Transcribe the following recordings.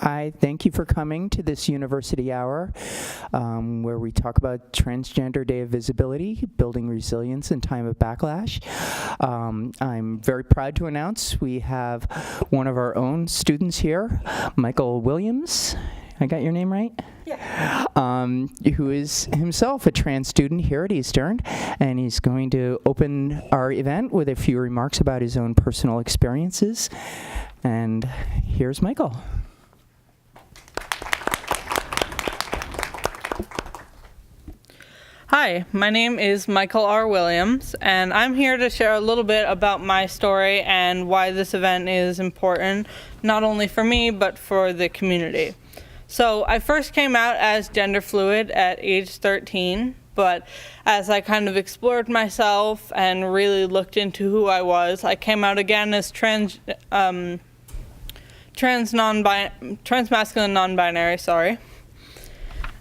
I thank you for coming to this University Hour, where we talk about Transgender Day of Visibility, building resilience in time of backlash. I'm very proud to announce we have one of our own students here, Michael Williams. I got your name right? Yeah. Who is himself a trans student here at Eastern, and he's going to open our event with a few remarks about his own personal experiences. And here's Michael. Hi, my name is Michael R. Williams, and I'm here to share a little bit about my story and why this event is important, not only for me, but for the community. So I first came out as gender fluid at age 13, but as I kind of explored myself and really looked into who I was, I came out again as transmasculine non-binary, sorry.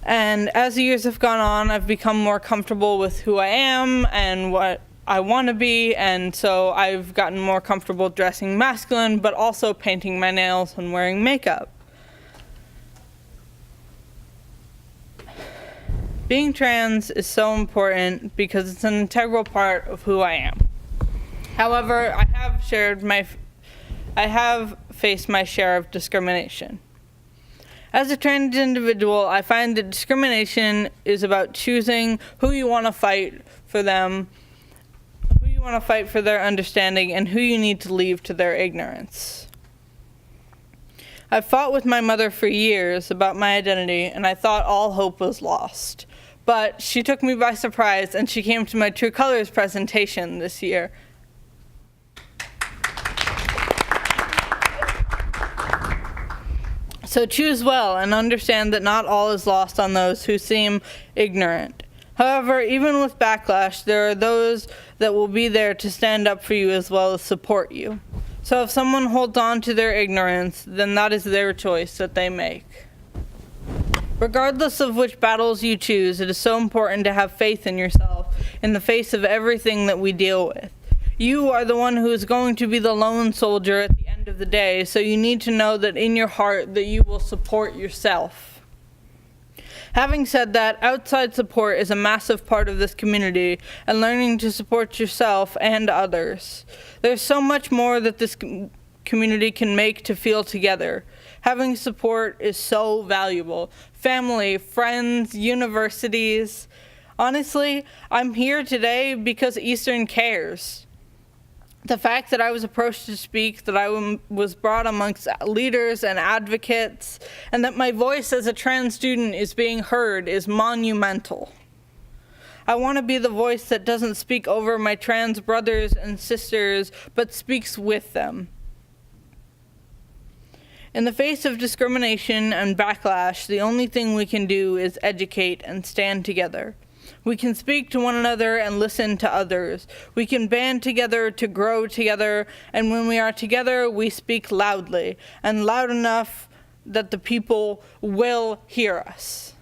And as the years have gone on, I've become more comfortable with who I am and what I want to be, and so I've gotten more comfortable dressing masculine, but also painting my nails and wearing makeup. Being trans is so important because it's an integral part of who I am. However, I have faced my share of discrimination. As a trans individual, I find that discrimination is about choosing who you want to fight for them, who you want to fight for their understanding, and who you need to leave to their ignorance. I've fought with my mother for years about my identity, and I thought all hope was lost. But she took me by surprise, and she came to my True Colors presentation this year. So choose well and understand that not all is lost on those who seem ignorant. However, even with backlash, there are those that will be there to stand up for you as well as support you. So if someone holds on to their ignorance, then that is their choice that they make. Regardless of which battles you choose, it is so important to have faith in yourself in the face of everything that we deal with. You are the one who is going to be the lone soldier at the end of the day, so you need to know that in your heart that you will support yourself. Having said that, outside support is a massive part of this community, and learning to support yourself and others. There's so much more that this community can make to feel together. Having support is so valuable. Family, friends, universities. Honestly, I'm here today because Eastern cares. The fact that I was approached to speak, that I was brought amongst leaders and advocates, and that my voice as a trans student is being heard is monumental. I want to be the voice that doesn't speak over my trans brothers and sisters, but speaks with them. In the face of discrimination and backlash, the only thing we can do is educate and stand together. We can speak to one another and listen to others. We can band together to grow together, and when we are together, we speak loudly, and loud enough that the people will hear us.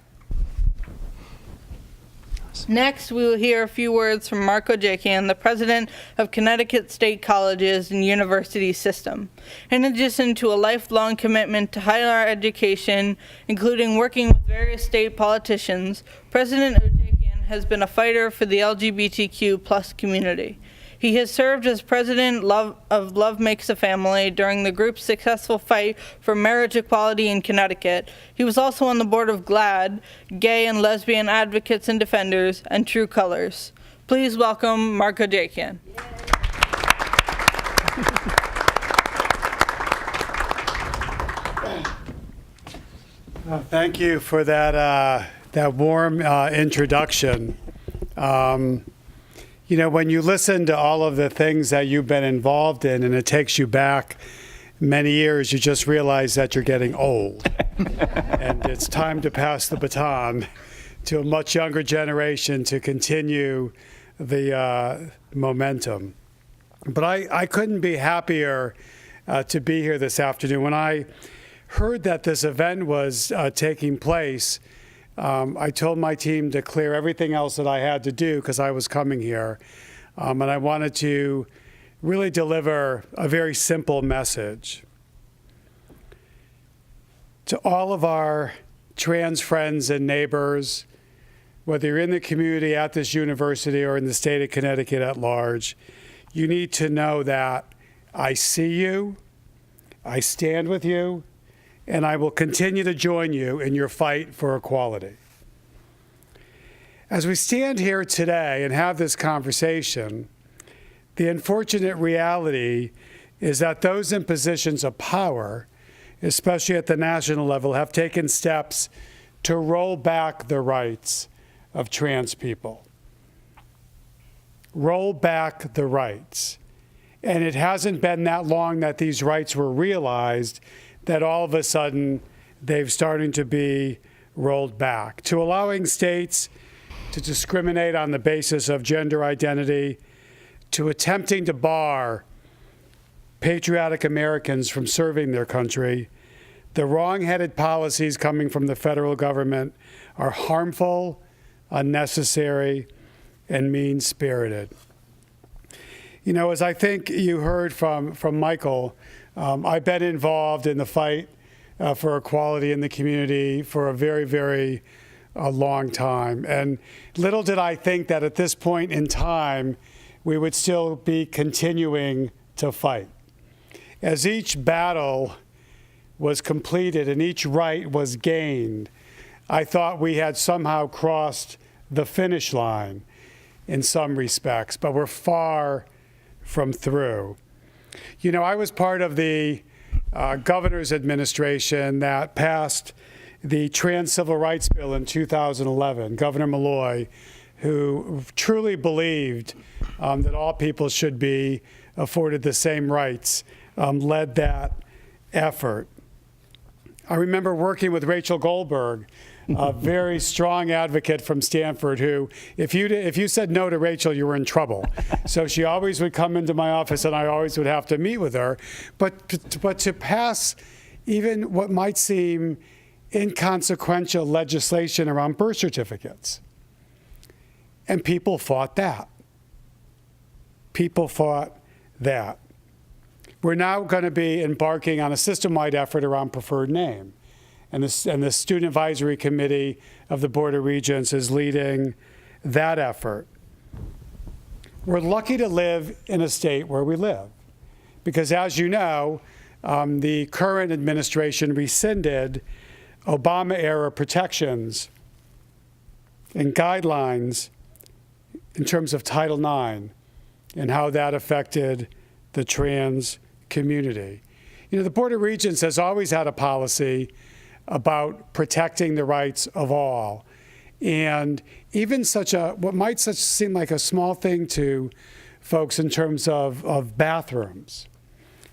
Next, we will hear a few words from Marco Jakian, the president of Connecticut State Colleges and University System. In addition to a lifelong commitment to higher education, including working with various state politicians, President Jakian has been a fighter for the LGBTQ+ community. He has served as president of Love Makes a Family during the group's successful fight for marriage equality in Connecticut. He was also on the board of GLAAD, Gay and Lesbian Advocates and Defenders, and True Colors. Please welcome Marco Jakian. Thank you for that warm introduction. You know, when you listen to all of the things that you've been involved in and it takes you back many years, you just realize that you're getting old. And it's time to pass the baton to a much younger generation to continue the momentum. But I couldn't be happier to be here this afternoon. When I heard that this event was taking place, I told my team to clear everything else that I had to do because I was coming here. And I wanted to really deliver a very simple message. To all of our trans friends and neighbors, whether you're in the community at this university or in the state of Connecticut at large, you need to know that I see you, I stand with you, and I will continue to join you in your fight for equality. As we stand here today and have this conversation, the unfortunate reality is that those in positions of power, especially at the national level, have taken steps to roll back the rights of trans people. Roll back the rights. And it hasn't been that long that these rights were realized that all of a sudden they've started to be rolled back, to allowing states to discriminate on the basis of gender identity, to attempting to bar patriotic Americans from serving their country. The wrong-headed policies coming from the federal government are harmful, unnecessary, and mean-spirited. You know, as I think you heard from Michael, I've been involved in the fight for equality in the community for a very, very long time. And little did I think that at this point in time, we would still be continuing to fight. As each battle was completed and each right was gained, I thought we had somehow crossed the finish line in some respects, but we're far from through. You know, I was part of the governor's administration that passed the Trans Civil Rights Bill in 2011, Governor Malloy, who truly believed that all people should be afforded the same rights, led that effort. I remember working with Rachel Goldberg, a very strong advocate from Stanford, who, if you said no to Rachel, you were in trouble. So she always would come into my office, and I always would have to meet with her. But to pass even what might seem inconsequential legislation around birth certificates, and people fought that. People fought that. We're now going to be embarking on a system-wide effort around preferred name. And the Student Advisory Committee of the Board of Regents is leading that effort. We're lucky to live in a state where we live, because as you know, the current administration rescinded Obama-era protections and guidelines in terms of Title IX and how that affected the trans community. You know, the Board of Regents has always had a policy about protecting the rights of all. And even what might seem like a small thing to folks in terms of bathrooms,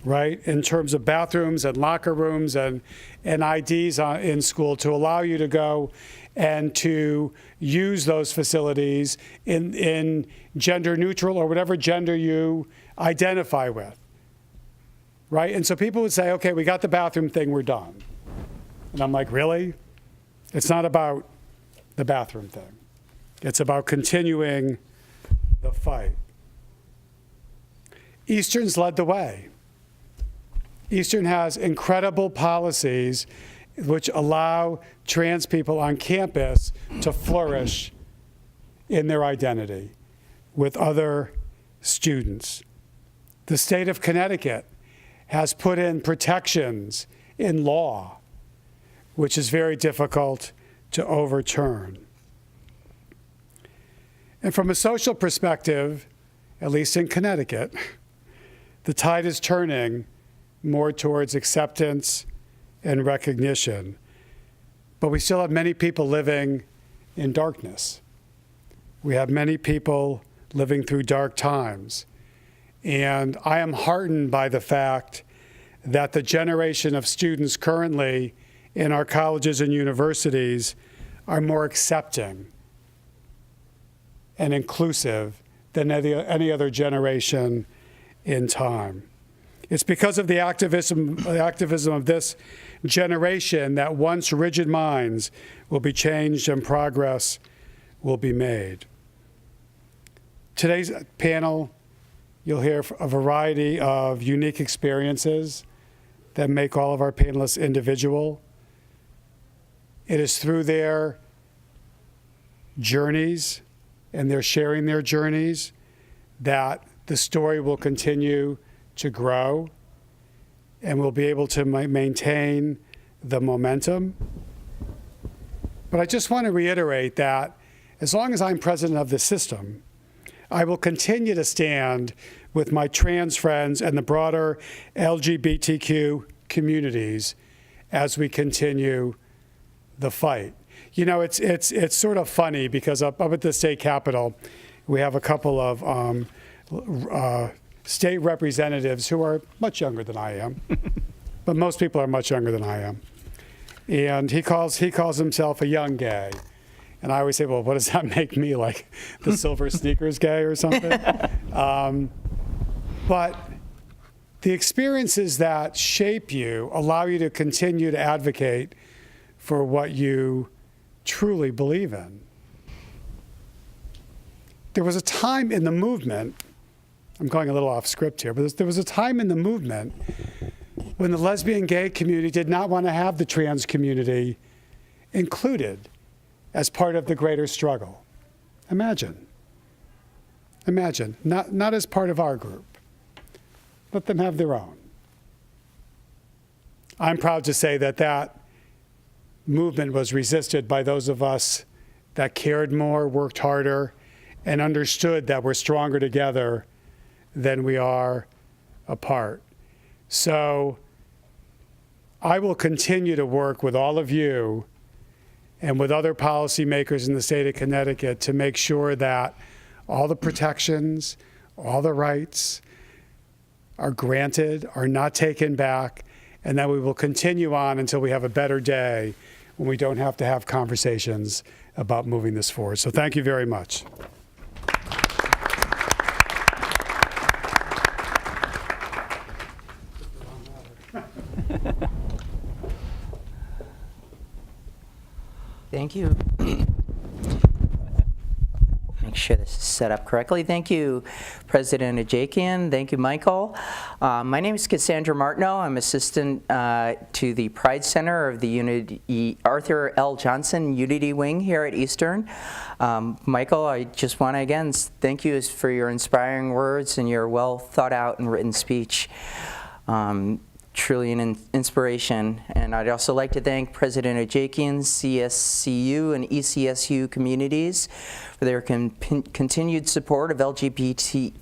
right? In terms of bathrooms and locker rooms and IDs in school, to allow you to go and to use those facilities in gender neutral or whatever gender you identify with, right? And so people would say, okay, we got the bathroom thing, we're done. And I'm like, really? It's not about the bathroom thing. It's about continuing the fight. Eastern's led the way. Eastern has incredible policies which allow trans people on campus to flourish in their identity with other students. The state of Connecticut has put in protections in law, which is very difficult to overturn. And from a social perspective, at least in Connecticut, the tide is turning more towards acceptance and recognition. But we still have many people living in darkness. We have many people living through dark times. And I am heartened by the fact that the generation of students currently in our colleges and universities are more accepting and inclusive than any other generation in time. It's because of the activism of this generation that once rigid minds will be changed and progress will be made. Today's panel, you'll hear a variety of unique experiences that make all of our panelists individual, It is through their journeys and their sharing their journeys that the story will continue to grow and we'll be able to maintain the momentum. But I just want to reiterate that as long as I'm president of the system, I will continue to stand with my trans friends and the broader LGBTQ communities as we continue the fight. You know, it's sort of funny because up at the state capitol, we have a couple of state representatives who are much younger than I am, but most people are much younger than I am. And he calls himself a young gay. And I always say, well, what does that make me, like the silver sneakers gay or something? But the experiences that shape you allow you to continue to advocate for what you truly believe in. There was a time in the movement, I'm going a little off script here, but there was a time in the movement when the lesbian gay community did not want to have the trans community included as part of the greater struggle. Imagine, not as part of our group. Let them have their own. I'm proud to say that movement was resisted by those of us that cared more, worked harder, and understood that we're stronger together than we are apart. So I will continue to work with all of you and with other policymakers in the state of Connecticut to make sure that all the protections, all the rights are granted, are not taken back, and that we will continue on until we have a better day when we don't have to have conversations about moving this forward. So thank you very much. Thank you. Make sure this is set up correctly. Thank you, President Ajakian. Thank you, Michael. My name is Cassandra Martineau. I'm assistant to the Pride Center of the Arthur L. Johnson Unity Wing here at Eastern. Michael, I just want to again thank you for your inspiring words and your well thought out and written speech. Truly an inspiration. And I'd also like to thank President Ajakian, CSCU, and ECSU communities for their continued support of LGBTQ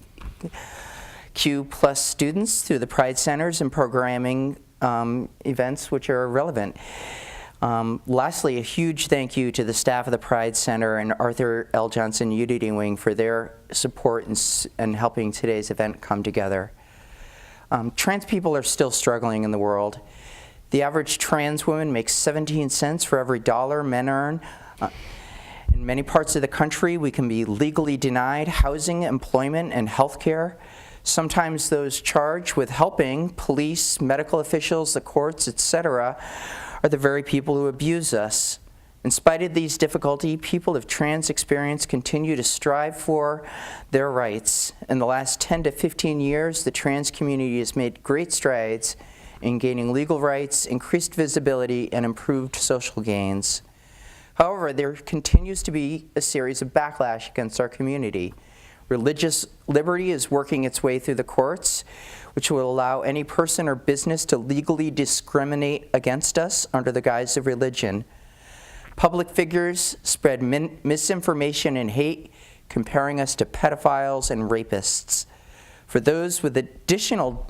plus students through the Pride Centers and programming events which are relevant. Lastly, a huge thank you to the staff of the Pride Center and Arthur L. Johnson Unity Wing for their support and helping today's event come together. Trans people are still struggling in the world. The average trans woman makes 17 cents for every dollar men earn. In many parts of the country, we can be legally denied housing, employment, and health care. Sometimes those charged with helping, police, medical officials, the courts, etc., are the very people who abuse us. In spite of these difficulties, people of trans experience continue to strive for their rights. In the last 10 to 15 years, the trans community has made great strides in gaining legal rights, increased visibility, and improved social gains. However, there continues to be a series of backlash against our community. Religious liberty is working its way through the courts, which will allow any person or business to legally discriminate against us under the guise of religion. Public figures spread misinformation and hate, comparing us to pedophiles and rapists. For those with additional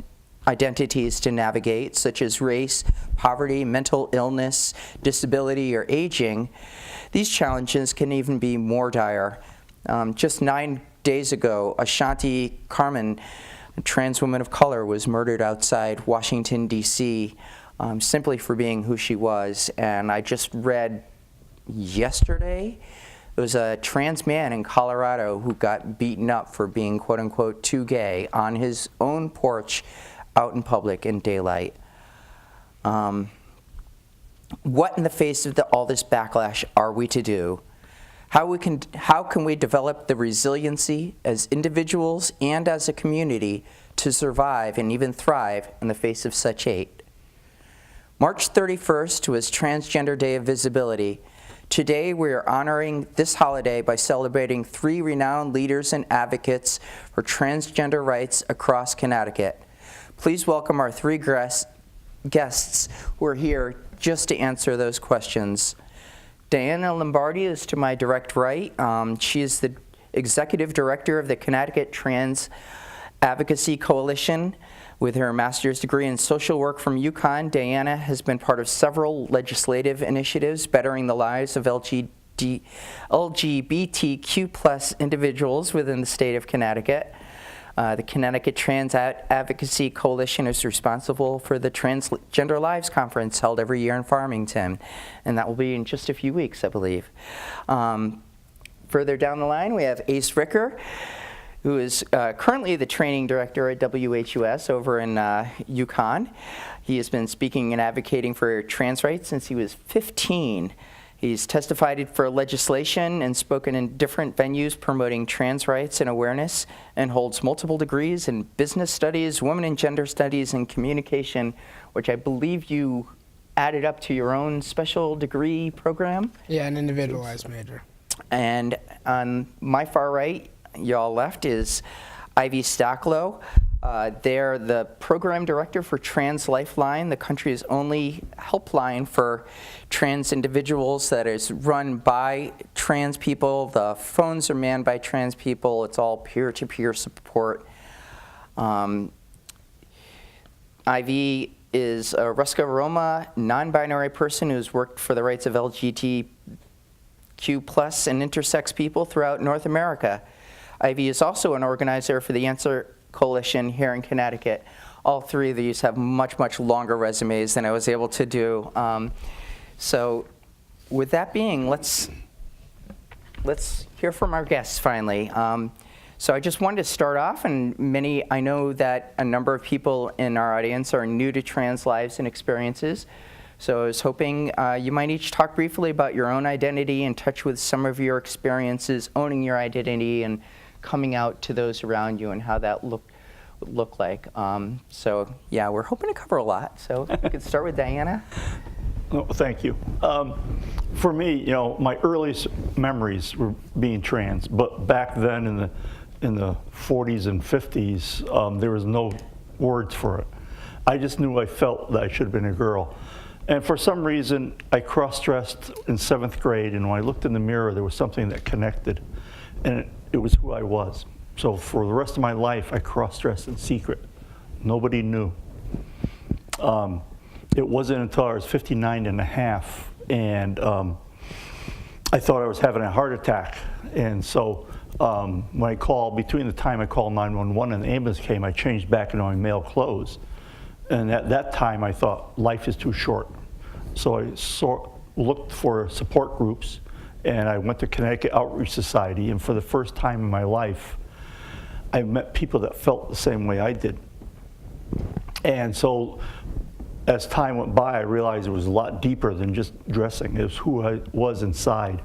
identities to navigate, such as race, poverty, mental illness, disability, or aging, these challenges can even be more dire. Just 9 days ago, Ashanti Carmen, a trans woman of color, was murdered outside Washington, D.C., simply for being who she was. And I just read yesterday, there was a trans man in Colorado who got beaten up for being quote unquote too gay on his own porch out in public in daylight. What in the face of all this backlash are we to do? How can we develop the resiliency as individuals and as a community to survive and even thrive in the face of such hate? March 31st was Transgender Day of Visibility. Today, we are honoring this holiday by celebrating 3 renowned leaders and advocates for transgender rights across Connecticut. Please welcome our 3 guests who are here just to answer those questions. Diana Lombardi is to my direct right. She is the Executive Director of the Connecticut Trans Advocacy Coalition. With her master's degree in social work from UConn, Diana has been part of several legislative initiatives bettering the lives of LGBTQ+ individuals within the state of Connecticut. The Connecticut Trans Advocacy Coalition is responsible for the Transgender Lives Conference held every year in Farmington, and that will be in just a few weeks, I believe. Further down the line, we have Ace Ricker, who is currently the training director at WHUS over in UConn. He has been speaking and advocating for trans rights since he was 15. He's testified for legislation and spoken in different venues promoting trans rights and awareness, and holds multiple degrees in business studies, women and gender studies, and communication, which I believe you added up to your own special degree program. Yeah, an individualized major. And on my far right, y'all left, is Ivy Stocklow. They're the program director for Trans Lifeline, the country's only helpline for trans individuals that is run by trans people. The phones are manned by trans people. It's all peer-to-peer support. Ivy is a Ruska Roma non-binary person who's worked for the rights of LGBTQ+ and intersex people throughout North America. Ivy is also an organizer for the Answer Coalition here in Connecticut. All 3 of these have much, much longer resumes than I was able to do. So with that being, let's hear from our guests finally. So I just wanted to start off, and I know that a number of people in our audience are new to trans lives and experiences. So I was hoping you might each talk briefly about your own identity and touch with some of your experiences owning your identity and coming out to those around you and how that would look like. So yeah, we're hoping to cover a lot. So we could start with Diana. Oh, thank you. For me, my earliest memories were being trans, but back then in the 40s and 50s, there was no words for it. I just knew I felt that I should have been a girl. And for some reason, I cross-dressed in 7th grade, and when I looked in the mirror, there was something that connected, and it was who I was. So for the rest of my life, I cross-dressed in secret. Nobody knew. It wasn't until I was 59 and a half, and I thought I was having a heart attack. And so when I called, between the time I called 911 and the ambulance came, I changed back into my male clothes. And at that time, I thought, life is too short. So I looked for support groups, and I went to Connecticut Outreach Society, and for the first time in my life, I met people that felt the same way I did. And so as time went by, I realized it was a lot deeper than just dressing. It was who I was inside.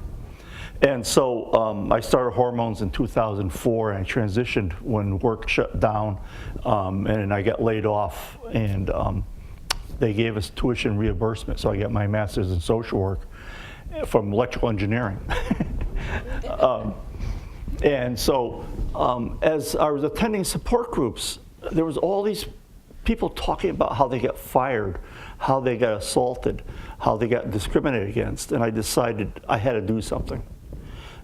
And so I started hormones in 2004, and I transitioned when work shut down, and I got laid off, and they gave us tuition reimbursement, so I got my master's in social work from electrical engineering. And so as I was attending support groups, there was all these people talking about how they got fired, how they got assaulted, how they got discriminated against, and I decided I had to do something.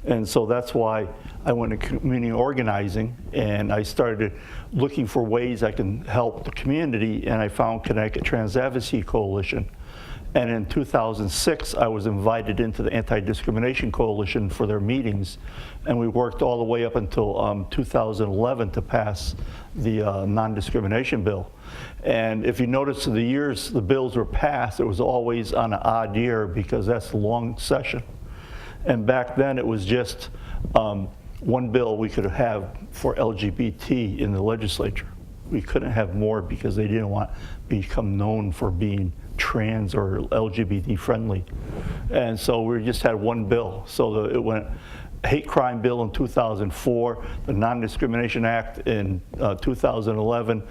And so that's why I went to community organizing, and I started looking for ways I can help the community, and I found Connecticut Trans Advocacy Coalition. And in 2006, I was invited into the Anti-Discrimination Coalition for their meetings, and we worked all the way up until 2011 to pass the non-discrimination bill. And if you notice the years the bills were passed, it was always on an odd year because that's a long session. And back then, it was just one bill we could have for LGBT in the legislature. We couldn't have more because they didn't want to become known for being trans or LGBT friendly. And so we just had one bill. So it went hate crime bill in 2004, the Non-Discrimination Act in 2011,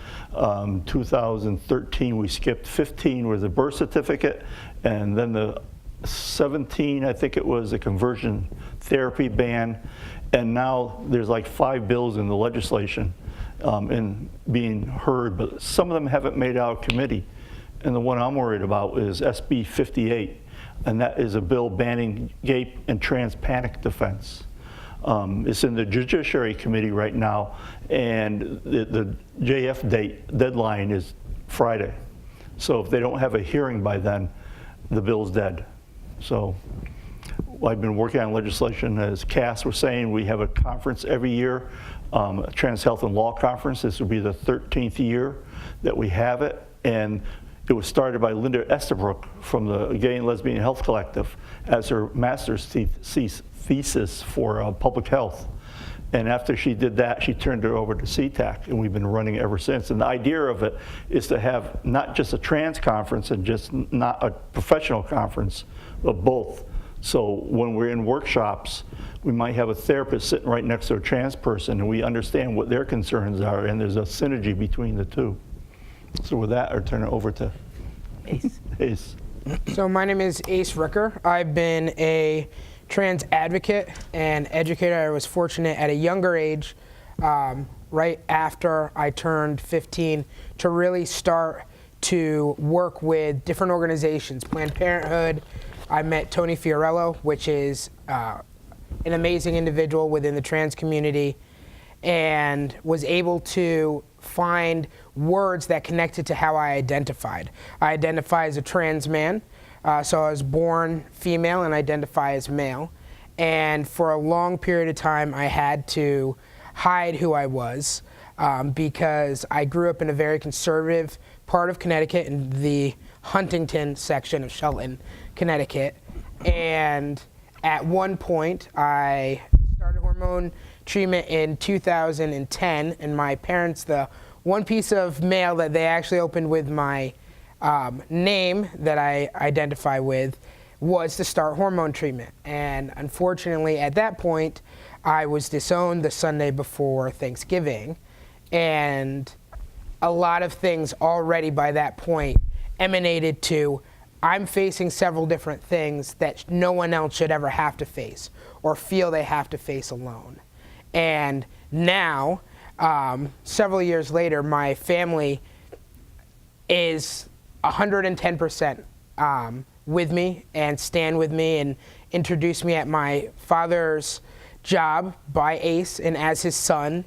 2013 we skipped, 15 was a birth certificate, and then the 17, I think it was a conversion therapy ban, and now there's like 5 bills in the legislation in being heard, but some of them haven't made out of committee. And the one I'm worried about is SB 58, and that is a bill banning gay and trans panic defense. It's in the Judiciary Committee right now, and the JF deadline is Friday. So if they don't have a hearing by then, the bill's dead. So I've been working on legislation. As Cass was saying, we have a conference every year, a Trans Health and Law Conference. This will be the 13th year that we have it. And it was started by Linda Estabrook from the Gay and Lesbian Health Collective as her master's thesis for public health. And after she did that, she turned it over to CTAC, and we've been running it ever since. And the idea of it is to have not just a trans conference and just not a professional conference, but both. So when we're in workshops, we might have a therapist sitting right next to a trans person, and we understand what their concerns are, and there's a synergy between the two. So with that, I'll turn it over to Ace. Ace. So my name is Ace Ricker. I've been a trans advocate and educator. I was fortunate at a younger age, right after I turned 15, to really start to work with different organizations. Planned Parenthood. I met Tony Fiorello, which is an amazing individual within the trans community, and was able to find words that connected to how I identified. I identify as a trans man, so I was born female and identify as male. And for a long period of time, I had to hide who I was because I grew up in a very conservative part of Connecticut, in the Huntington section of Shelton, Connecticut. And at one point, I started hormone treatment in 2010, and my parents, the one piece of mail that they actually opened with my name that I identify with was to start hormone treatment. And unfortunately, at that point, I was disowned the Sunday before Thanksgiving, and a lot of things already by that point emanated to, I'm facing several different things that no one else should ever have to face or feel they have to face alone. And now, several years later, my family is 110% with me and stand with me and introduce me at my father's job by Ace and as his son.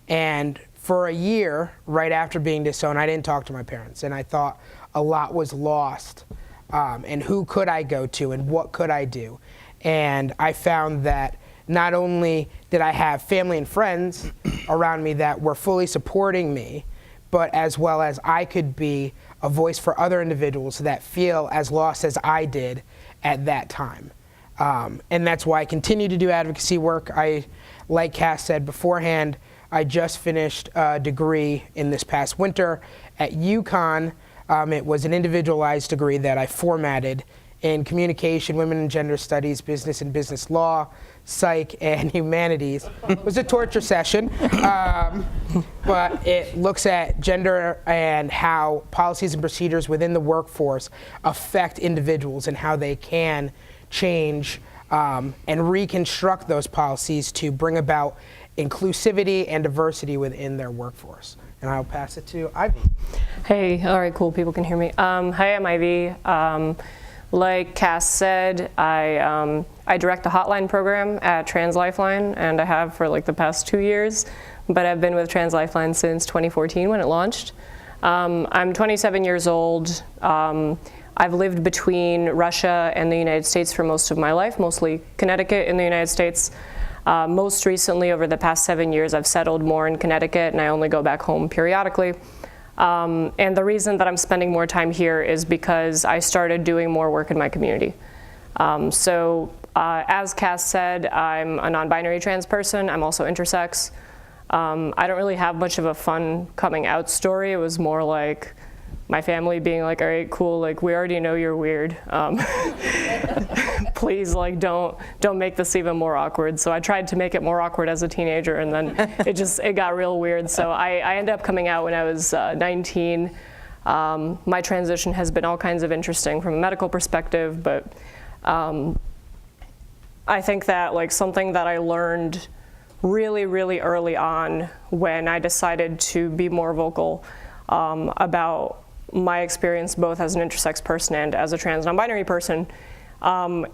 And for a year, right after being disowned, I didn't talk to my parents, and I thought a lot was lost. And who could I go to and what could I do? And I found that not only did I have family and friends around me that were fully supporting me, but as well as I could be a voice for other individuals that feel as lost as I did at that time. And that's why I continue to do advocacy work. Like Cass said beforehand, I just finished a degree in this past winter at UConn. It was an individualized degree that I formatted in communication, women and gender studies, business and business law, psych, and humanities. It was a torture session, but it looks at gender and how policies and procedures within the workforce affect individuals and how they can change and reconstruct those policies to bring about inclusivity and diversity within their workforce. And I'll pass it to Ivy. Hey, all right, cool, people can hear me. Hi, I'm Ivy. Like Cass said, I direct the hotline program at Trans Lifeline, and I have for like the past 2 years, but I've been with Trans Lifeline since 2014 when it launched. I'm 27 years old. I've lived between Russia and the United States for most of my life, mostly Connecticut in the United States. Most recently, over the past 7 years, I've settled more in Connecticut, and I only go back home periodically. And the reason that I'm spending more time here is because I started doing more work in my community. As Cass said, I'm a non-binary trans person. I'm also intersex. I don't really have much of a fun coming out story. It was more like my family being like, all right, cool, like we already know you're weird. Please, like don't make this even more awkward. So I tried to make it more awkward as a teenager, and then it got real weird. So I ended up coming out when I was 19. My transition has been all kinds of interesting from a medical perspective, but I think that like something that I learned really, really early on when I decided to be more vocal about my experience both as an intersex person and as a trans non-binary person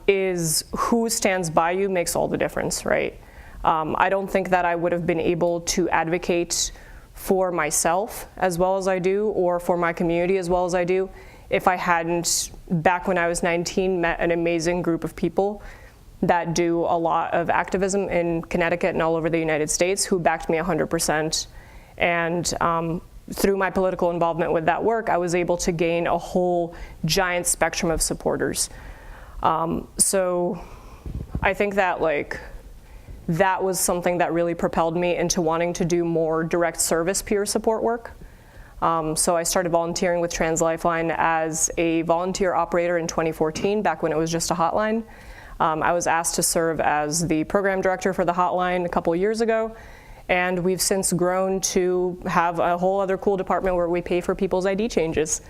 is who stands by you makes all the difference, right? I don't think that I would have been able to advocate for myself as well as I do, or for my community as well as I do, if I hadn't, back when I was 19, met an amazing group of people that do a lot of activism in Connecticut and all over the United States who backed me 100%. And through my political involvement with that work, I was able to gain a whole giant spectrum of supporters. So I think that like, that was something that really propelled me into wanting to do more direct service peer support work. So I started volunteering with Trans Lifeline as a volunteer operator in 2014, back when it was just a hotline. I was asked to serve as the program director for the hotline a couple years ago, and we've since grown to have a whole other cool department where we pay for people's ID changes.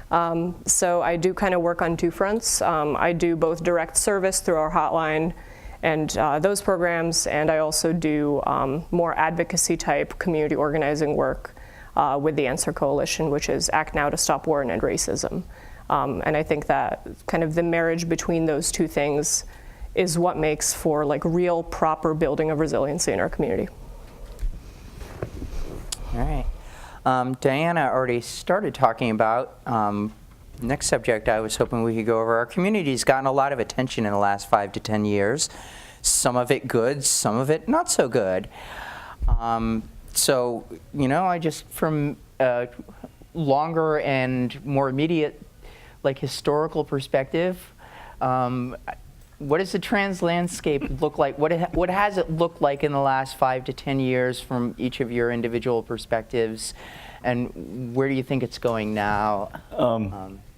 So I do kind of work on two fronts. I do both direct service through our hotline and those programs, and I also do more advocacy type community organizing work with the Answer Coalition, which is Act Now to Stop War and End Racism. And I think that kind of the marriage between those two things is what makes for like real proper building of resiliency in our community. All right. Diana already started talking about next subject I was hoping we could go over. Our community's gotten a lot of attention in the last 5 to 10 years. Some of it good, some of it not so good. So, you know, I just, from longer and more immediate, like historical perspective, what does the trans landscape look like? What has it looked like in the last 5 to 10 years from each of your individual perspectives, and where do you think it's going now?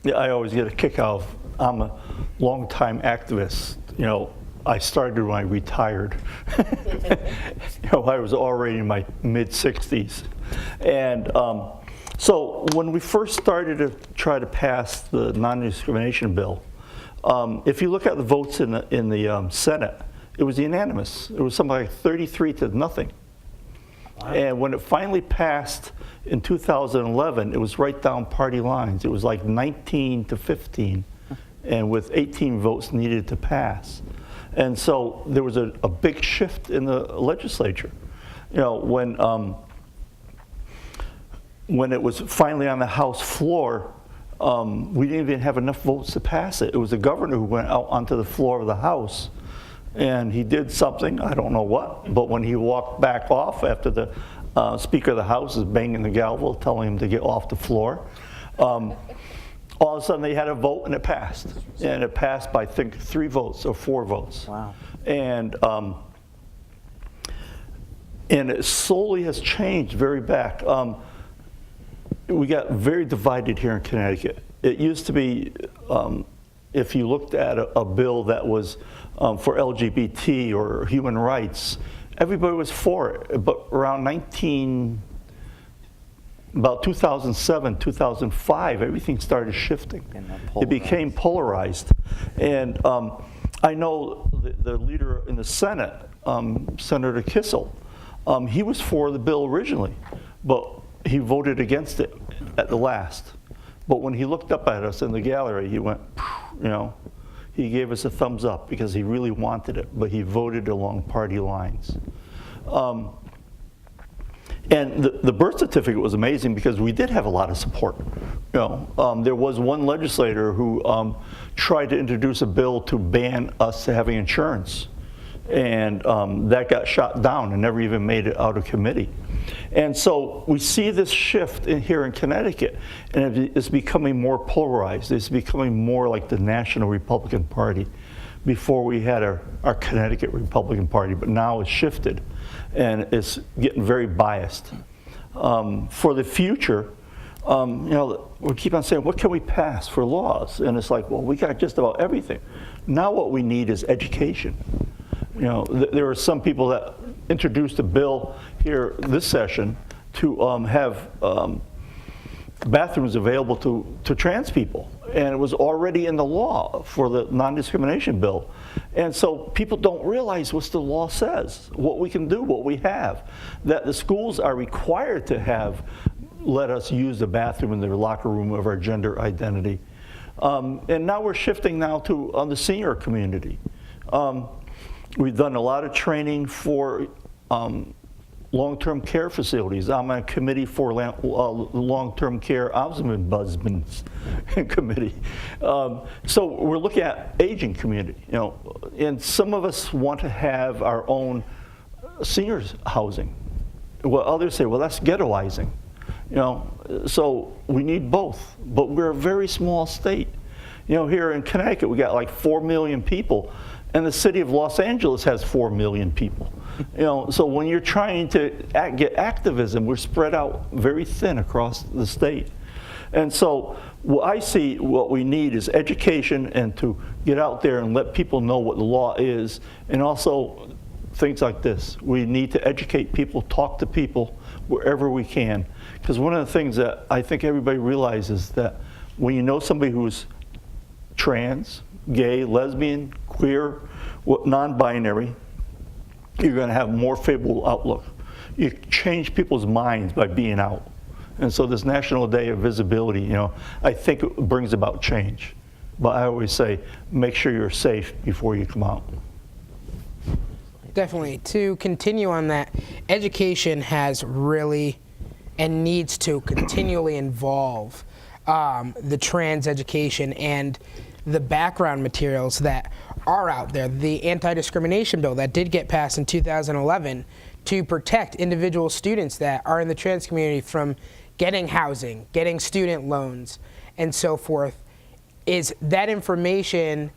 Yeah, I always get a kick out of, I'm a longtime activist. You know, I started when I retired. You know, I was already in my mid-60s. And so when we first started to try to pass the non-discrimination bill, if you look at the votes in the Senate, it was unanimous. It was something like 33 to nothing. Wow. And when it finally passed in 2011, it was right down party lines. It was like 19 to 15, and with 18 votes needed to pass. And so there was a big shift in the legislature. You know, when it was finally on the House floor, we didn't even have enough votes to pass it. It was the governor who went out onto the floor of the House, and he did something, I don't know what, but when he walked back off after the Speaker of the House is banging the gavel, telling him to get off the floor, all of a sudden they had a vote and it passed. And it passed by, I think, 3 votes or 4 votes. Wow. And it slowly has changed very back. We got very divided here in Connecticut. It used to be, if you looked at a bill that was for LGBT or human rights, everybody was for it. But around about 2007, 2005, everything started shifting. It became polarized. And I know the leader in the Senate, Senator Kissel, he was for the bill originally, but he voted against it at the last. But when he looked up at us in the gallery, he went, you know, he gave us a thumbs up because he really wanted it, but he voted along party lines. And the birth certificate was amazing because we did have a lot of support. You know, there was one legislator who tried to introduce a bill to ban us having insurance, and that got shot down and never even made it out of committee. And so we see this shift here in Connecticut, and it's becoming more polarized. It's becoming more like the National Republican Party. Before we had our Connecticut Republican Party, but now it's shifted, and it's getting very biased. For the future, we keep on saying, what can we pass for laws? And it's like, well, we got just about everything. Now what we need is education. There are some people that introduced a bill here this session to have bathrooms available to trans people. And it was already in the law for the non-discrimination bill. And so people don't realize what the law says, what we can do, what we have. That the schools are required to let us use the bathroom in the locker room of our gender identity. And now we're shifting now to the senior community. We've done a lot of training for long-term care facilities. I'm on a committee for long-term care ombudsman's committee. So we're looking at aging community, and some of us want to have our own seniors housing. Well, others say, well, that's ghettoizing. So we need both, but we're a very small state. Here in Connecticut, we got like 4 million people, and the city of Los Angeles has 4 million people. So when you're trying to get activism, we're spread out very thin across the state. And so I see what we need is education and to get out there and let people know what the law is, and also things like this. We need to educate people, talk to people wherever we can. Because one of the things that I think everybody realizes that when you know somebody who's trans, gay, lesbian, queer, non-binary, you're going to have more favorable outlook. You change people's minds by being out. And so this National Day of Visibility, I think it brings about change. But I always say, make sure you're safe before you come out. Definitely. To continue on that, education has really and needs to continually involve the trans education and the background materials that are out there. The anti-discrimination bill that did get passed in 2011 to protect individual students that are in the trans community from getting housing, getting student loans, and so forth, is that information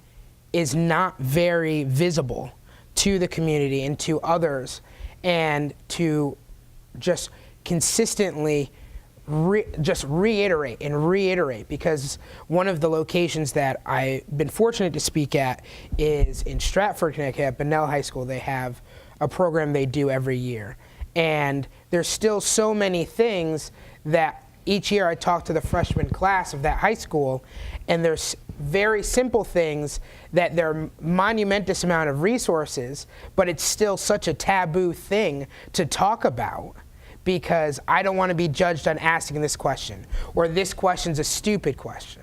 is not very visible to the community and to others, and to just consistently just reiterate and reiterate, because one of the locations that I've been fortunate to speak at is in Stratford, Connecticut, at Bunnell High School. They have a program they do every year. And there's still so many things that each year I talk to the freshman class of that high school, and there's very simple things that they're monumentous amount of resources, but it's still such a taboo thing to talk about, because I don't want to be judged on asking this question, or this question's a stupid question.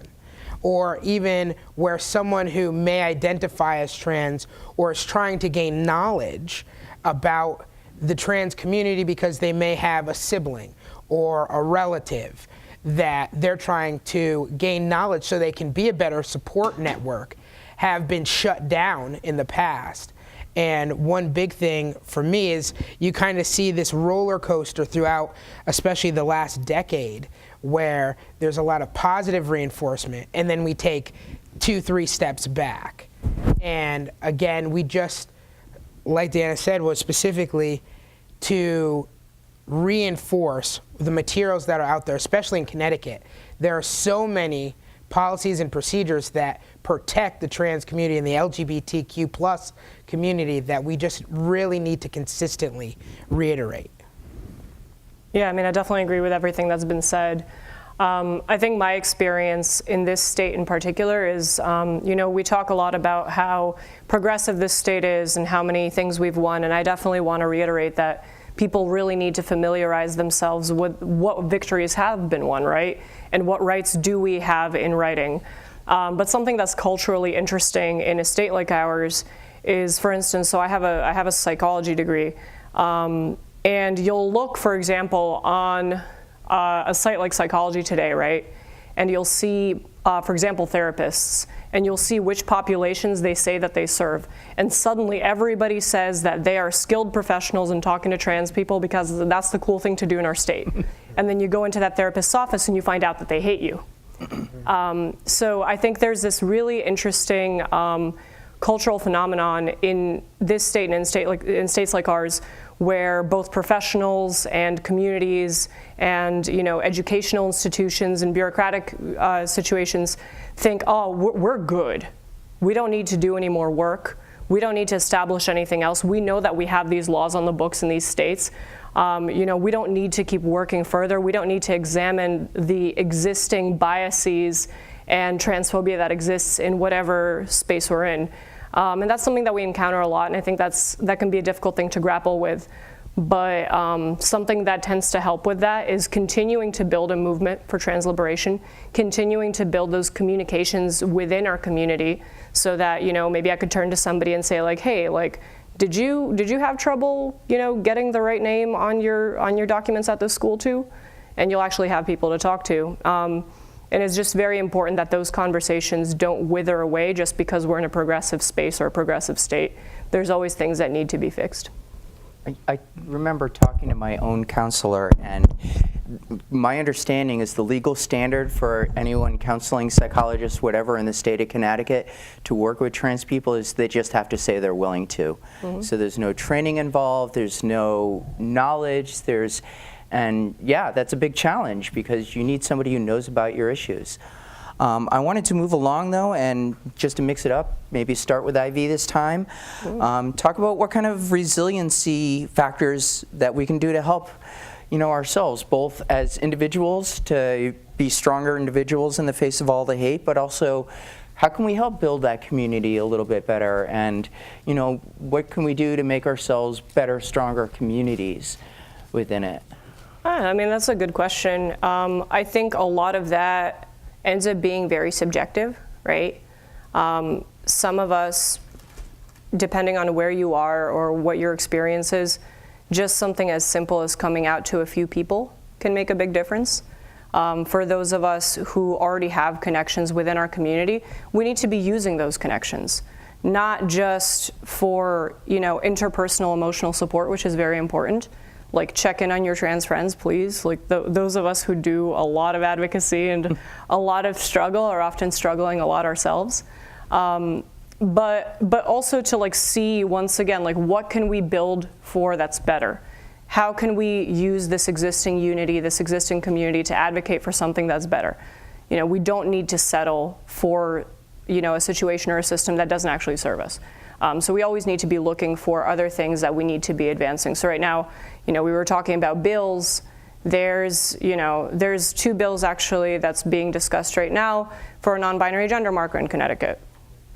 Or even where someone who may identify as trans or is trying to gain knowledge about the trans community because they may have a sibling or a relative that they're trying to gain knowledge so they can be a better support network, have been shut down in the past. And one big thing for me is you kind of see this roller coaster throughout, especially the last decade, where there's a lot of positive reinforcement, and then we take 2-3 steps back. And again, we just, like Deanna said, was specifically to reinforce the materials that are out there, especially in Connecticut. There are so many policies and procedures that protect the trans community and the LGBTQ plus community that we just really need to consistently reiterate. Yeah, I mean, I definitely agree with everything that's been said. I think my experience in this state in particular is, we talk a lot about how progressive this state is and how many things we've won, and I definitely want to reiterate that people really need to familiarize themselves with what victories have been won, right? And what rights do we have in writing. But something that's culturally interesting in a state like ours is, for instance, so I have a psychology degree, and you'll look, for example, on a site like Psychology Today, right? And you'll see, for example, therapists, and you'll see which populations they say that they serve. And suddenly everybody says that they are skilled professionals in talking to trans people because that's the cool thing to do in our state. And then you go into that therapist's office and you find out that they hate you. So I think there's this really interesting cultural phenomenon in this state and in states like ours, where both professionals and communities and educational institutions and bureaucratic situations think, oh, we're good. We don't need to do any more work. We don't need to establish anything else. We know that we have these laws on the books in these states. We don't need to keep working further. We don't need to examine the existing biases and transphobia that exists in whatever space we're in. And that's something that we encounter a lot, and I think that can be a difficult thing to grapple with. But something that tends to help with that is continuing to build a movement for trans liberation, continuing to build those communications within our community so that, maybe I could turn to somebody and say like, hey, like, did you have trouble, getting the right name on your documents at this school too? And you'll actually have people to talk to. And it's just very important that those conversations don't wither away just because we're in a progressive space or a progressive state. There's always things that need to be fixed. I remember talking to my own counselor, and my understanding is the legal standard for anyone counseling, psychologists, whatever, in the state of Connecticut to work with trans people is they just have to say they're willing to. Mm-hmm. So there's no training involved, there's no knowledge, and yeah, that's a big challenge because you need somebody who knows about your issues. I wanted to move along though, and just to mix it up, maybe start with Ivy this time. Talk about what kind of resiliency factors that we can do to help, ourselves, both as individuals to be stronger individuals in the face of all the hate, but also how can we help build that community a little bit better, and what can we do to make ourselves better, stronger communities within it? I mean, that's a good question. I think a lot of that ends up being very subjective, right? Some of us, depending on where you are or what your experience is, just something as simple as coming out to a few people can make a big difference. For those of us who already have connections within our community, we need to be using those connections, not just for, interpersonal emotional support, which is very important. Like, check in on your trans friends, please. Like, those of us who do a lot of advocacy and a lot of struggle are often struggling a lot ourselves. But also to see, once again, what can we build for that's better? How can we use this existing unity, this existing community to advocate for something that's better? We don't need to settle for, a situation or a system that doesn't actually serve us. So we always need to be looking for other things that we need to be advancing. So right now, we were talking about bills. There's 2 bills actually that's being discussed right now for a non-binary gender marker in Connecticut.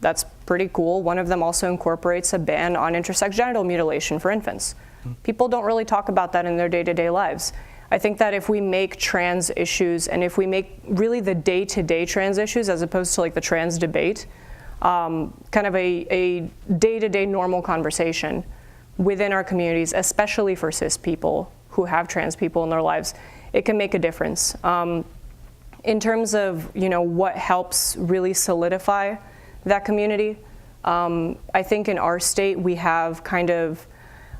That's pretty cool. One of them also incorporates a ban on intersex genital mutilation for infants. People don't really talk about that in their day-to-day lives. I think that if we make trans issues, and if we make really the day-to-day trans issues as opposed to the trans debate, kind of a day-to-day normal conversation within our communities, especially for cis people who have trans people in their lives, it can make a difference. In terms of what helps really solidify that community, I think in our state we have kind of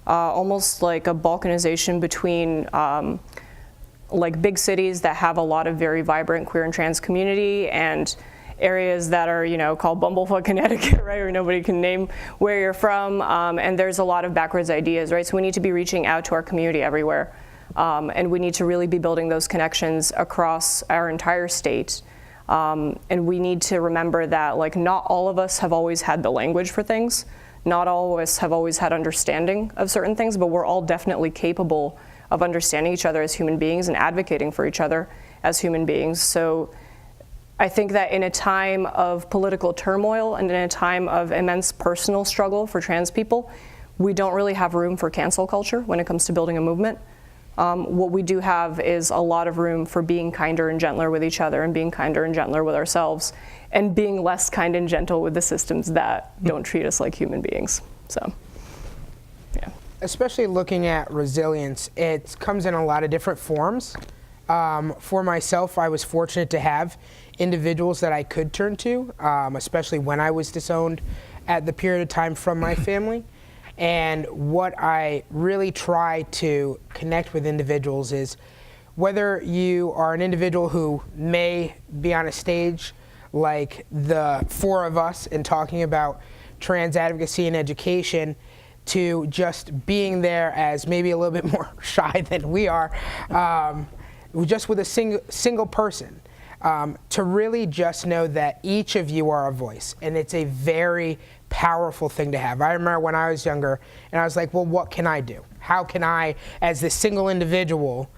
almost like a balkanization between big cities that have a lot of very vibrant queer and trans community and areas that are, called Bumblefuck, Connecticut, right, where nobody can name where you're from, and there's a lot of backwards ideas, right? So we need to be reaching out to our community everywhere, and we need to really be building those connections across our entire state, and we need to remember that, not all of us have always had the language for things, not all of us have always had understanding of certain things, but we're all definitely capable of understanding each other as human beings and advocating for each other as human beings. So I think that in a time of political turmoil and in a time of immense personal struggle for trans people, we don't really have room for cancel culture when it comes to building a movement. What we do have is a lot of room for being kinder and gentler with each other and being kinder and gentler with ourselves and being less kind and gentle with the systems that don't treat us like human beings. So, yeah. Especially looking at resilience, it comes in a lot of different forms. For myself, I was fortunate to have individuals that I could turn to, especially when I was disowned at the period of time from my family. And what I really try to connect with individuals is whether you are an individual who may be on a stage like the 4 of us and talking about trans advocacy and education, to just being there as maybe a little bit more shy than we are, just with a single person, to really just know that each of you are a voice, and it's a very powerful thing to have. I remember when I was younger, and I was like, well, what can I do? How can I, as this single individual,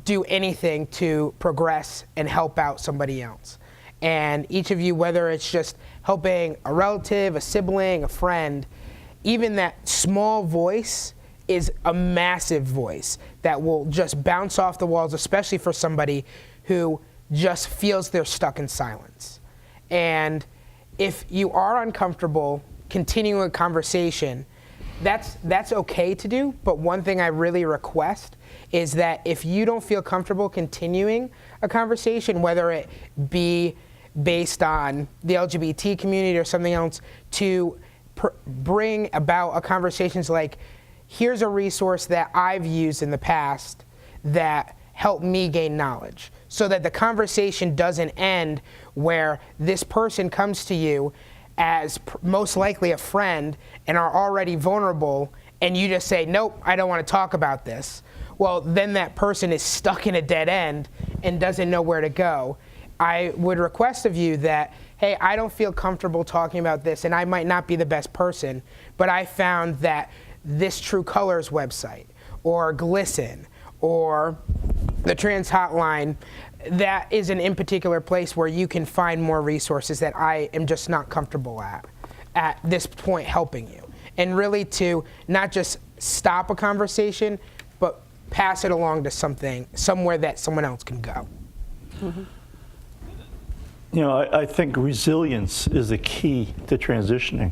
do anything to progress and help out somebody else? And each of you, whether it's just helping a relative, a sibling, a friend, even that small voice is a massive voice that will just bounce off the walls, especially for somebody who just feels they're stuck in silence. And if you are uncomfortable continuing a conversation, that's okay to do, but one thing I really request is that if you don't feel comfortable continuing a conversation, whether it be based on the LGBT community or something else, to bring about a conversation like, here's a resource that I've used in the past that helped me gain knowledge, so that the conversation doesn't end where this person comes to you as most likely a friend and are already vulnerable, and you just say, nope, I don't want to talk about this. Well, then that person is stuck in a dead end and doesn't know where to go. I would request of you that, hey, I don't feel comfortable talking about this, and I might not be the best person, but I found that this True Colors website, or Glisten, or the Trans Hotline, that is an in particular place where you can find more resources that I am just not comfortable at this point helping you. And really to not just stop a conversation, but pass it along to somewhere that someone else can go. You know, I think resilience is the key to transitioning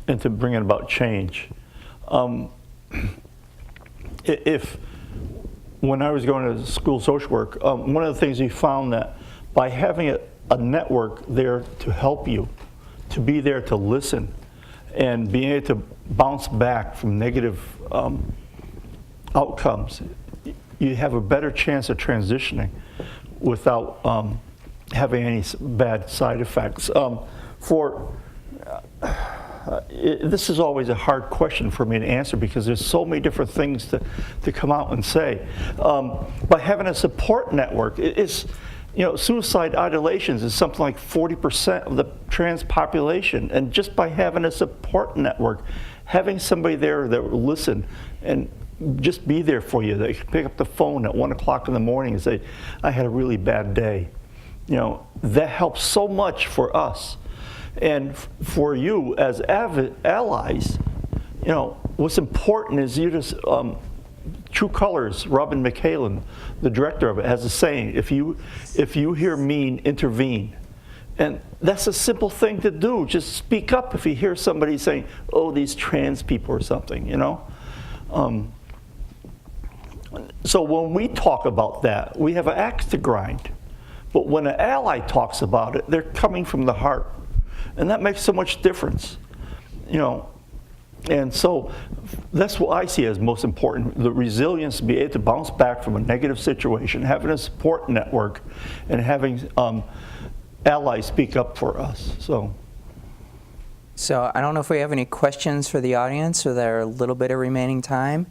and to bringing about change. When I was going to school social work, one of the things we found that by having a network there to help you, to be there to listen, and being able to bounce back from negative outcomes, you have a better chance of transitioning without having any bad side effects. This is always a hard question for me to answer because there's so many different things to come out and say. By having a support network, suicide ideations is something like 40% of the trans population, and just by having a support network, having somebody there that will listen and just be there for you, they can pick up the phone at 1 o'clock in the morning and say, I had a really bad day. That helps so much for us. And for you as allies, what's important is you just, True Colors, Robin McCallan, the director of it, has a saying, if you hear mean, intervene. And that's a simple thing to do. Just speak up if you hear somebody saying, oh, these trans people or something, So when we talk about that, we have an axe to grind. But when an ally talks about it, they're coming from the heart. And that makes so much difference, And so that's what I see as most important, the resilience to be able to bounce back from a negative situation, having a support network, and having allies speak up for us. So I don't know if we have any questions for the audience, or there are a little bit of remaining time.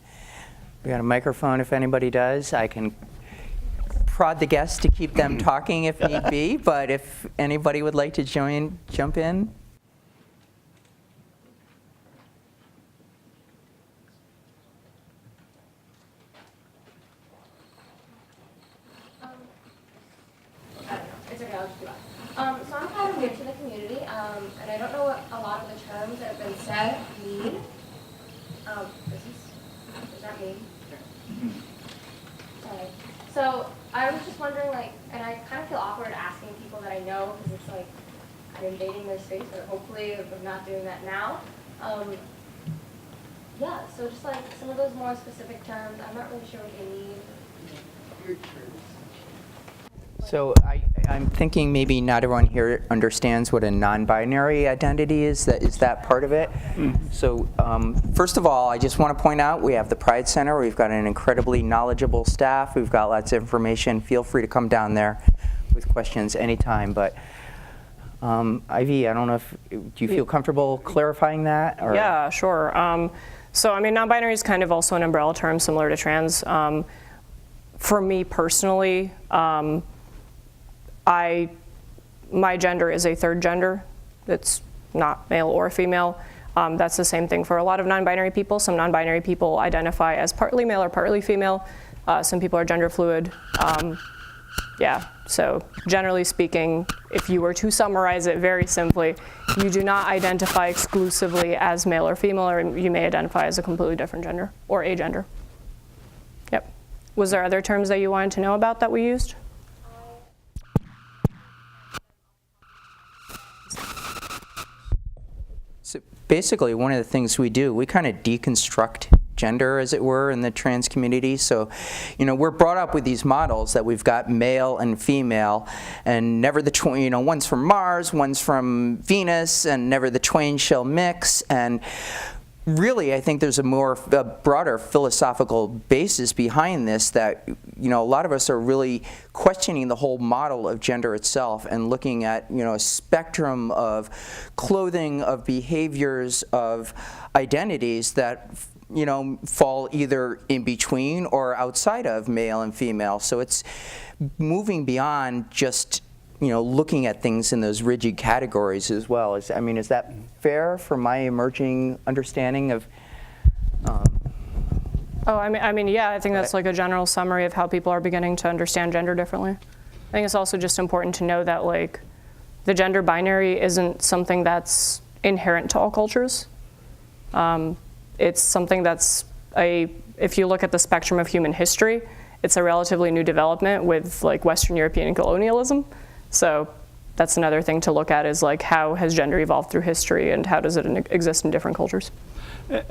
We got a microphone if anybody does. I can prod the guests to keep them talking if need be, but if anybody would like to jump in. It's okay, I'll just do that. So I'm kind of new to the community, and I don't know what a lot of the terms that have been said mean. Does that mean? Okay. So I was just wondering, and I kind of feel awkward asking people that I know, because it's like I'm invading their space, but hopefully I'm not doing that now. Yeah, so just some of those more specific terms, I'm not really sure what they mean. So I'm thinking maybe not everyone here understands what a non-binary identity is. Is that part of it? So first of all, I just want to point out we have the Pride Center. We've got an incredibly knowledgeable staff. We've got lots of information. Feel free to come down there with questions anytime. But Ivy, I don't know if, do you feel comfortable clarifying that? Or? Yeah, sure. So, I mean, non-binary is kind of also an umbrella term similar to trans. For me personally, my gender is a third gender. It's not male or female. That's the same thing for a lot of non-binary people. Some non-binary people identify as partly male or partly female. Some people are gender fluid. Yeah, so generally speaking, if you were to summarize it very simply, you do not identify exclusively as male or female, or you may identify as a completely different gender or agender. Yep. Was there other terms that you wanted to know about that we used? So basically, one of the things we do, we kind of deconstruct gender, as it were, in the trans community. So, we're brought up with these models that we've got male and female, and never the twain, one's from Mars, one's from Venus, and never the twain shall mix. And really, I think there's a broader philosophical basis behind this that, a lot of us are really questioning the whole model of gender itself and looking at, a spectrum of clothing, of behaviors, of identities that fall either in between or outside of male and female. So it's moving beyond just, looking at things in those rigid categories as well. Is that fair for my emerging understanding of? Yeah, I think that's like a general summary of how people are beginning to understand gender differently. I think it's also just important to know that like the gender binary isn't something that's inherent to all cultures. It's something that's if you look at the spectrum of human history, it's a relatively new development with like Western European colonialism. So that's another thing to look at is like how has gender evolved through history and how does it exist in different cultures?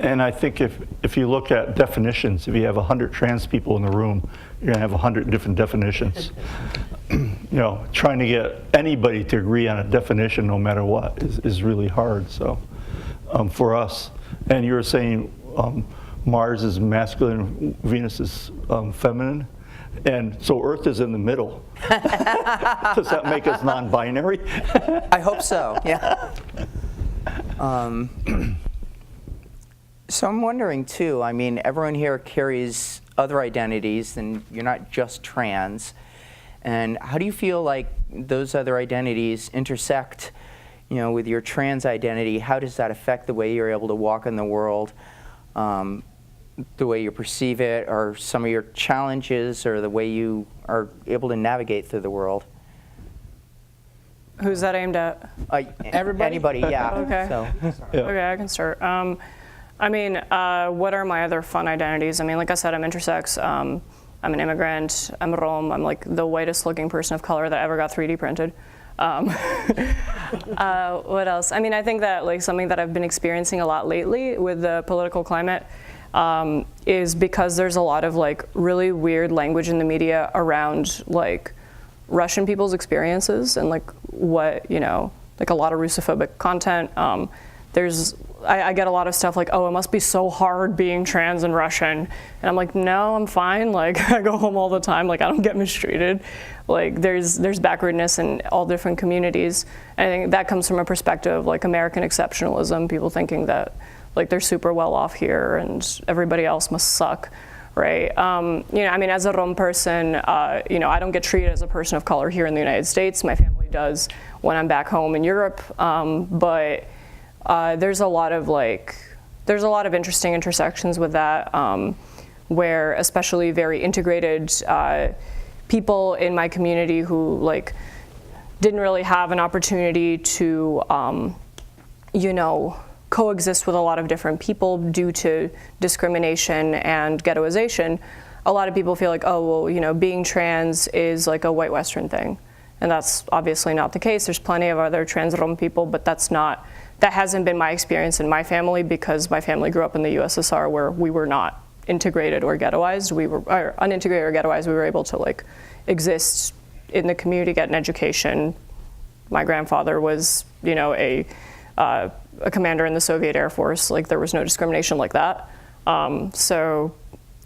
And I think if you look at definitions, if you have 100 trans people in the room, you're gonna have 100 different definitions. Trying to get anybody to agree on a definition no matter what is really hard. So for us, and you were saying Mars is masculine, Venus is feminine, and so Earth is in the middle. Does that make us non-binary? I hope so, yeah. So I'm wondering too, everyone here carries other identities and you're not just trans. And how do you feel like those other identities intersect with your trans identity? How does that affect the way you're able to walk in the world, the way you perceive it, or some of your challenges, or the way you are able to navigate through the world? Who's that aimed at? Everybody? Anybody, yeah. Okay. So. Yeah. Okay, I can start. What are my other fun identities? Like I said, I'm intersex. I'm an immigrant. I'm Rom. I'm like the whitest looking person of color that ever got 3D printed. What else? I think that like something that I've been experiencing a lot lately with the political climate is because there's a lot of like really weird language in the media around like Russian people's experiences and like what, like a lot of Russophobic content. I get a lot of stuff like, oh, it must be so hard being trans and Russian. And I'm like, no, I'm fine. Like, I go home all the time. Like, I don't get mistreated. Like, there's backwardness in all different communities. And I think that comes from a perspective of, like, American exceptionalism, people thinking that, like, they're super well off here and everybody else must suck, right? As a Rom person, I don't get treated as a person of color here in the United States. My family does when I'm back home in Europe. But there's a lot of interesting intersections with that, where especially very integrated people in my community who like didn't really have an opportunity to, coexist with a lot of different people due to discrimination and ghettoization. A lot of people feel like, oh, well, being trans is like a white Western thing. And that's obviously not the case. There's plenty of other trans Rom people, but that hasn't been my experience in my family because my family grew up in the USSR where we were not integrated or ghettoized. We were unintegrated or ghettoized. We were able to like exist in the community, get an education. My grandfather was, a commander in the Soviet Air Force. Like there was no discrimination like that. So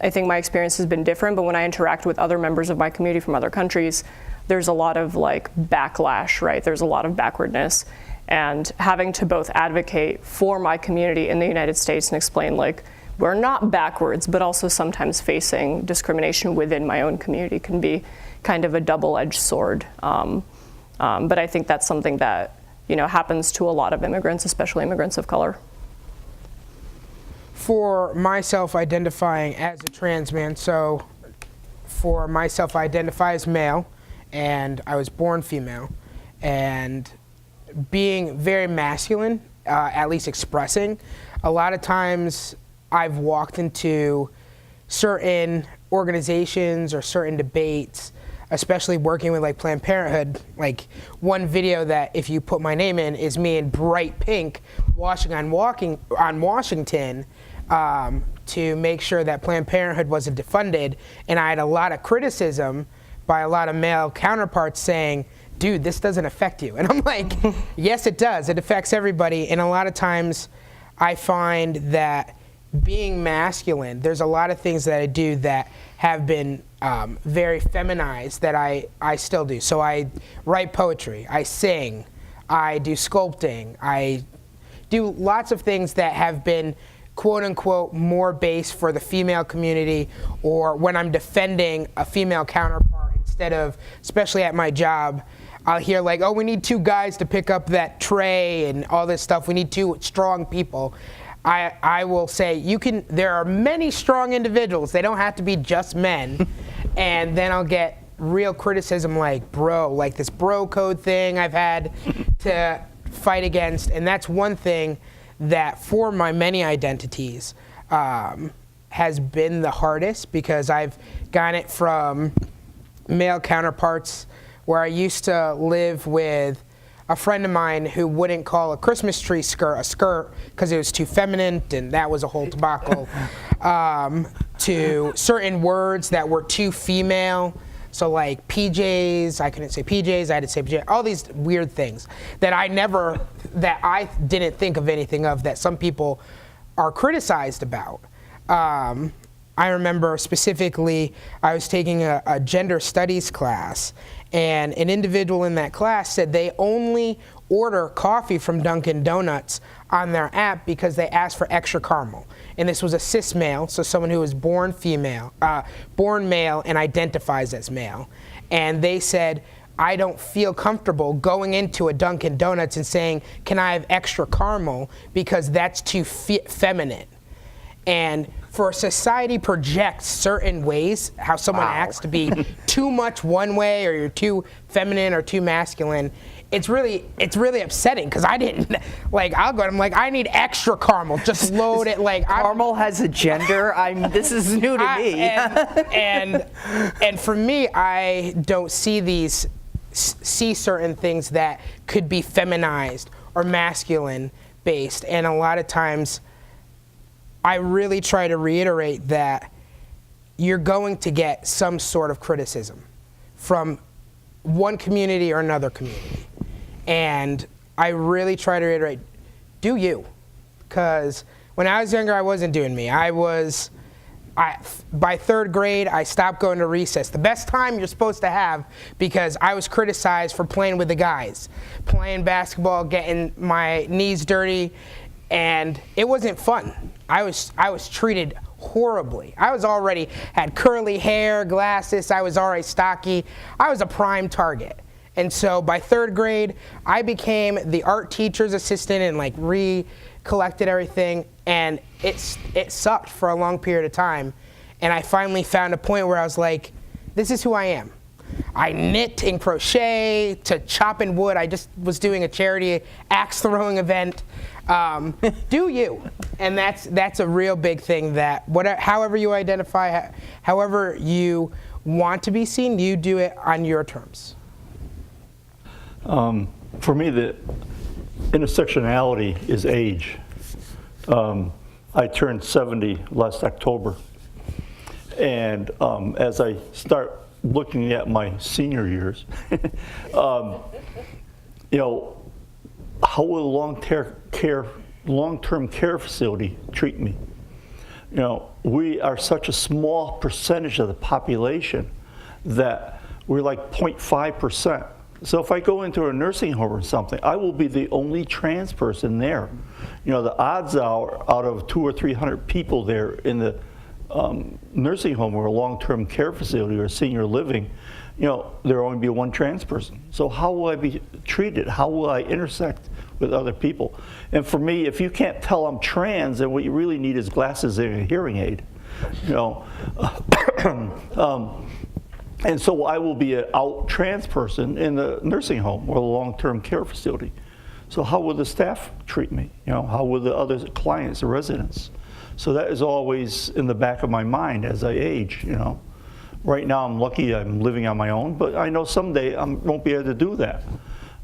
I think my experience has been different, but when I interact with other members of my community from other countries, there's a lot of like backlash, right? There's a lot of backwardness. And having to both advocate for my community in the United States and explain like, we're not backwards, but also sometimes facing discrimination within my own community can be kind of a double-edged sword. But I think that's something that, you know, happens to a lot of immigrants, especially immigrants of color. For myself identifying as a trans man, so for myself I identify as male, and I was born female, and being very masculine, at least expressing, a lot of times I've walked into certain organizations or certain debates, especially working with like Planned Parenthood. Like one video that if you put my name in is me in bright pink on Washington to make sure that Planned Parenthood wasn't defunded. And I had a lot of criticism by a lot of male counterparts saying, dude, this doesn't affect you. And I'm like, yes, it does. It affects everybody. And a lot of times I find that being masculine, there's a lot of things that I do that have been very feminized that I still do. So I write poetry, I sing, I do sculpting, I do lots of things that have been quote unquote more based for the female community, or when I'm defending a female counterpart, instead of, especially at my job, I'll hear like, oh, we need 2 guys to pick up that tray and all this stuff. We need 2 strong people. I will say, there are many strong individuals. They don't have to be just men. And then I'll get real criticism like, bro, like this bro code thing I've had to fight against. And that's one thing that for my many identities has been the hardest, because I've gotten it from male counterparts where I used to live with a friend of mine who wouldn't call a Christmas tree skirt a skirt because it was too feminine, and that was a whole debacle, to certain words that were too female. So like PJs, I couldn't say PJs, I had to say PJ, all these weird things that I didn't think of anything of, that some people are criticized about. I remember specifically, I was taking a gender studies class, and an individual in that class said they only order coffee from Dunkin' Donuts on their app because they asked for extra caramel. And this was a cis male, so someone who was born male and identifies as male. And they said, I don't feel comfortable going into a Dunkin' Donuts and saying, can I have extra caramel, because that's too feminine. And for society projects certain ways how someone acts to be too much one way, or you're too feminine or too masculine. It's really upsetting, because I didn't, like, I'll go and I'm like, I need extra caramel, just load it. Like, Caramel has a gender. This is new to me. And for me, I don't see certain things that could be feminized or masculine based. And a lot of times I really try to reiterate that you're going to get some sort of criticism from one community or another community. And I really try to reiterate, do you. Because when I was younger, I wasn't doing me. By 3rd grade, I stopped going to recess. The best time you're supposed to have, because I was criticized for playing with the guys, playing basketball, getting my knees dirty, and it wasn't fun. I was treated horribly. I was already had curly hair, glasses, I was already stocky. I was a prime target. And so by 3rd grade, I became the art teacher's assistant and like recollected everything, and it sucked for a long period of time. And I finally found a point where I was like, this is who I am. I knit and crochet to chopping wood. I just was doing a charity axe throwing event. Do you? And that's a real big thing, that however you identify, however you want to be seen, you do it on your terms. For me, the intersectionality is age. I turned 70 last October. And as I start looking at my senior years, you know, how will a long-term care facility treat me? You know, we are such a small percentage of the population that we're like 0.5%. So if I go into a nursing home or something, I will be the only trans person there. You know, the odds are out of 200 or 300 people there in the nursing home or a long-term care facility or senior living, you know, there will only be one trans person. So how will I be treated? How will I intersect with other people? And for me, if you can't tell I'm trans, then what you really need is glasses and a hearing aid. You know, and so I will be an out trans person in the nursing home or the long-term care facility. So how will the staff treat me? You know, how will the other clients, the residents? So that is always in the back of my mind as I age, you know. Right now I'm lucky I'm living on my own, but I know someday I won't be able to do that.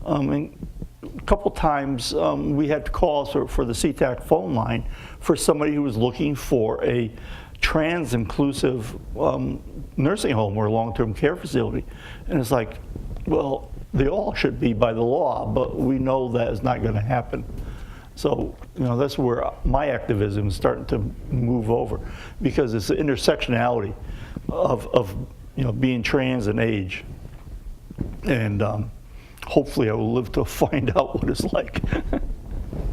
And a couple times we had calls for the CTAC phone line for somebody who was looking for a trans-inclusive nursing home or long-term care facility. And it's like, well, they all should be by the law, but we know that is not going to happen. So, you know, that's where my activism is starting to move over, because it's the intersectionality of you know, being trans and age. And hopefully I will live to find out what it's like.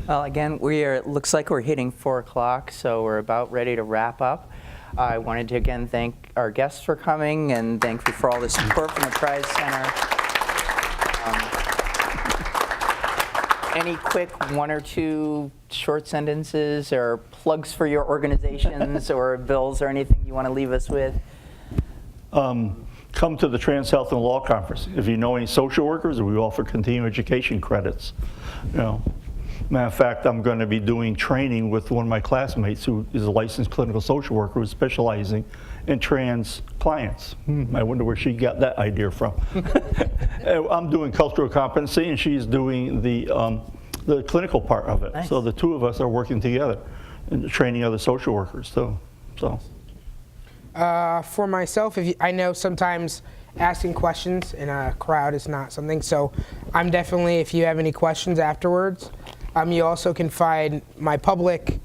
Well, again, it looks like we're hitting 4 o'clock, so we're about ready to wrap up. I wanted to again thank our guests for coming and thank you for all the support from the Pride Center. Any quick 1 or 2 short sentences or plugs for your organizations or bills or anything you want to leave us with? Come to the Trans Health and Law Conference. If you know any social workers, we offer continuing education credits. You know, matter of fact, I'm going to be doing training with one of my classmates who is a licensed clinical social worker who's specializing in trans clients. I wonder where she got that idea from. I'm doing cultural competency, and she's doing the clinical part of it. Nice. So the two of us are working together and training other social workers too. So. For myself, I know sometimes asking questions in a crowd is not something, so I'm definitely, if you have any questions afterwards, you also can find my public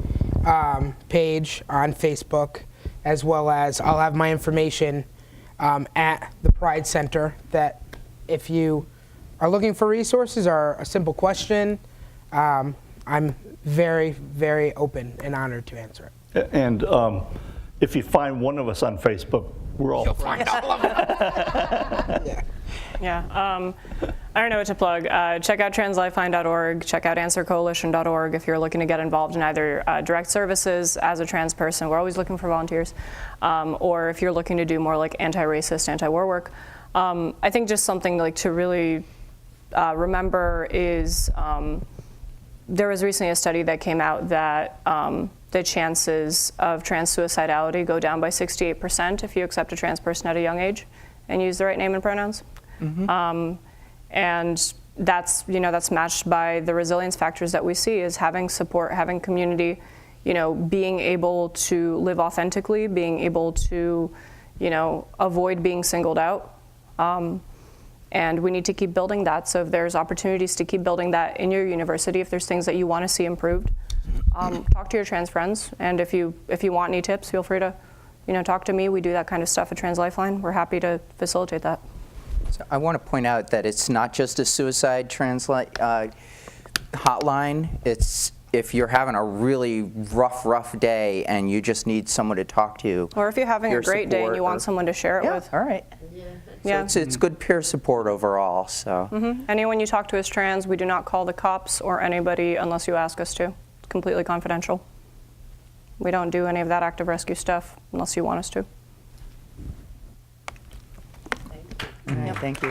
page on Facebook, as well as I'll have my information at the Pride Center, that if you are looking for resources or a simple question, I'm very, very open and honored to answer it. And if you find one of us on Facebook, we're all friends. Yeah, I don't know what to plug. Check out translifeline.org, check out answercoalition.org if you're looking to get involved in either direct services as a trans person. We're always looking for volunteers. Or if you're looking to do more like anti-racist, anti-war work. I think just something like to really remember is there was recently a study that came out that the chances of trans suicidality go down by 68% if you accept a trans person at a young age and use the right name and pronouns. Mm-hmm. And that's, you know, that's matched by the resilience factors that we see is having support, having community, you know, being able to live authentically, being able to, you know, avoid being singled out. And we need to keep building that. So if there's opportunities to keep building that in your university, if there's things that you want to see improved, talk to your trans friends. And if you want any tips, feel free to, you know, talk to me. We do that kind of stuff at Trans Lifeline. We're happy to facilitate that. So I want to point out that it's not just a suicide hotline. It's if you're having a really rough day and you just need someone to talk to. Or if you're having a great day and you want someone to share it with. All right. Yeah. So it's good peer support overall. So. Mm-hmm. Anyone you talk to is trans. We do not call the cops or anybody unless you ask us to. It's completely confidential. We don't do any of that active rescue stuff unless you want us to. Thank you.